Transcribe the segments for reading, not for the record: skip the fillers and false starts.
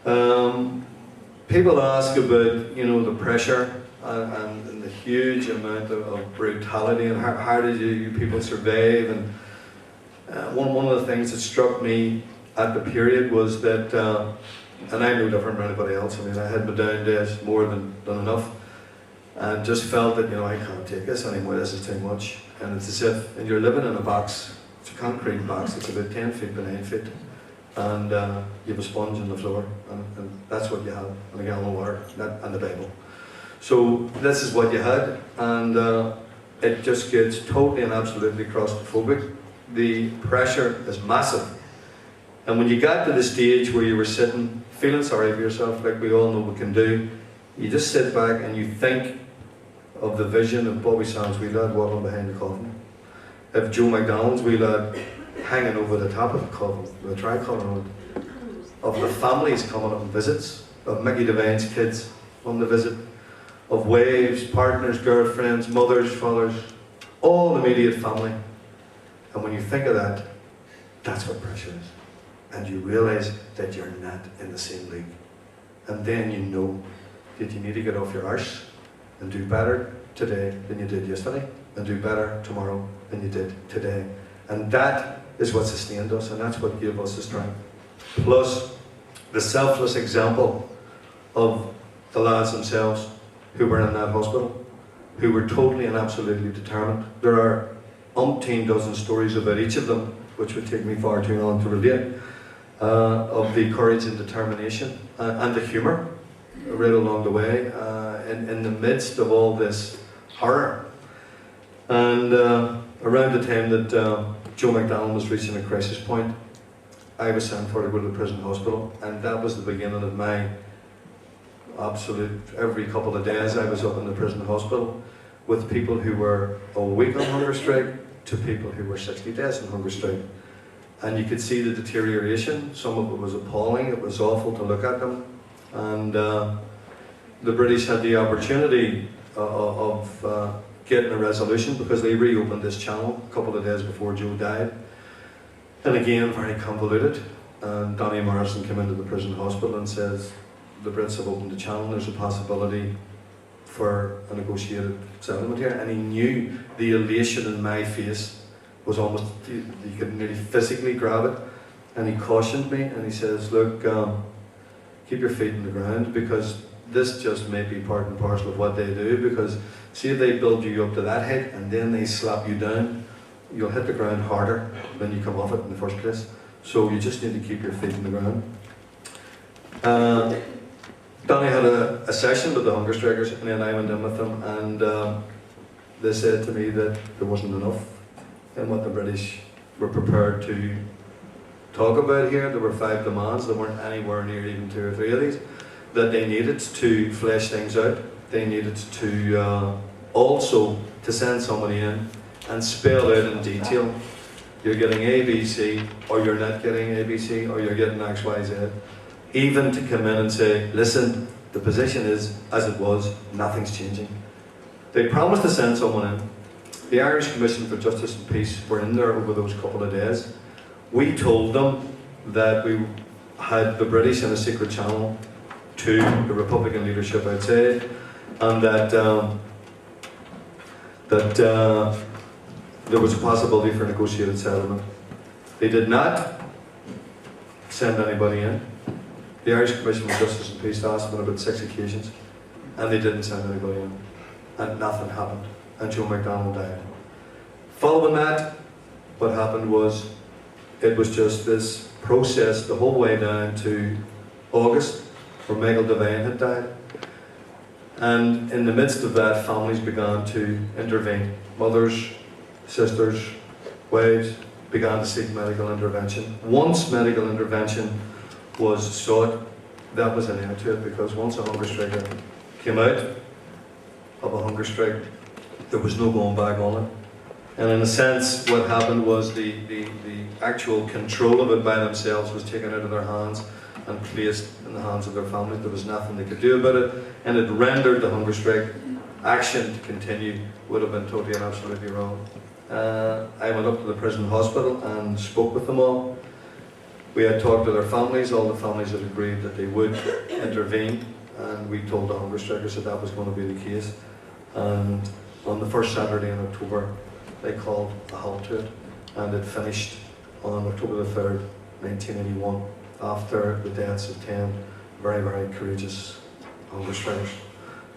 People ask about, the pressure and the huge amount of brutality and how did you people survive. And one of the things that struck me at the period was that, and I'm no different from anybody else. I mean, I had my down days more than enough, and just felt that I can't take this anymore. This is too much, and it's as if and you're living in a box. It's a concrete box. It's about 10 feet by 9 feet. And you have a sponge on the floor, and that's what you have, and a gallon of water, and the Bible. So this is what you had, and it just gets totally and absolutely claustrophobic. The pressure is massive, and when you got to the stage where you were sitting, feeling sorry for yourself, like we all know we can do, you just sit back and you think of the vision of Bobby Sands' wee lad waddling behind the coffin, of Joe McDonald's wee lad hanging over the top of the coffin, the tricolour on it, of the families coming up on visits, of Mickey Devine's kids on the visit, of Waves, partners, girlfriends, mothers, fathers, all the immediate family. And when you think of that, that's what pressure is. And you realise that you're not in the same league. And then you know that you need to get off your arse and do better today than you did yesterday, and do better tomorrow than you did today. And that is what sustained us, and that's what gave us the strength. Plus, the selfless example of the lads themselves who were in that hospital, who were totally and absolutely determined. There are umpteen dozen stories about each of them, which would take me far too long to relate, of the courage and determination and the humour right along the way, in the midst of all this horror. And around the time that Joe McDonald was reaching a crisis point, I was sent for to go to the prison hospital, and that was the beginning of my absolute, every couple of days I was up in the prison hospital with people who were a week on hunger strike to people who were 60 days on hunger strike. And you could see the deterioration. Some of it was appalling, it was awful to look at them. And the British had the opportunity of getting a resolution, because they reopened this channel a couple of days before Joe died. And again, very convoluted. And Donnie Morrison came into the prison hospital and says, the Brits have opened the channel, there's a possibility for a negotiated settlement here. And he knew the elation in my face was almost, you could nearly physically grab it. And he cautioned me, and he says, look, keep your feet in the ground, because this just may be part and parcel of what they do, because see if they build you up to that height and then they slap you down, you'll hit the ground harder than you come off it in the first place. So you just need to keep your feet in the ground. Danny had a session with the hunger strikers, and then I went in with them, and they said to me that there wasn't enough in what the British were prepared to talk about here. There were 5 demands, there weren't anywhere near even 2 or 3 of these, that they needed to flesh things out. They needed to also to send somebody in and spell out in detail, you're getting A, B, C, or you're not getting A, B, C, or you're getting X, Y, Z. Even to come in and say, listen, the position is as it was, nothing's changing. They promised to send someone in. The Irish Commission for Justice and Peace were in there over those couple of days. We told them that we had the British in a secret channel to the Republican leadership outside, and that there was a possibility for a negotiated settlement. They did not send anybody in. The Irish Commission for Justice and Peace asked them on about 6 occasions, and they didn't send anybody in, and nothing happened, and Joe McDonald died. Following that, what happened was, it was just this process the whole way down to August, where Michael Devine had died. And in the midst of that, families began to intervene. Mothers, sisters, wives began to seek medical intervention. Once medical intervention was sought, that was an end to it, because once a hunger striker came out of a hunger strike, there was no going back on it. And in a sense, what happened was the actual control of it by themselves was taken out of their hands and placed in the hands of their families. There was nothing they could do about it, and it rendered the hunger strike action to continue would have been totally and absolutely wrong. I went up to the prison hospital and spoke with them all. We had talked to their families, all the families had agreed that they would intervene, and we told the hunger strikers that that was going to be the case. And on the first Saturday in October, they called a halt to it, and it finished on October the 3rd, 1981, after the deaths of 10 very, very courageous hunger strikers.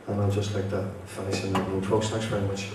And I'd just like to finish in that note. Folks, thanks very much.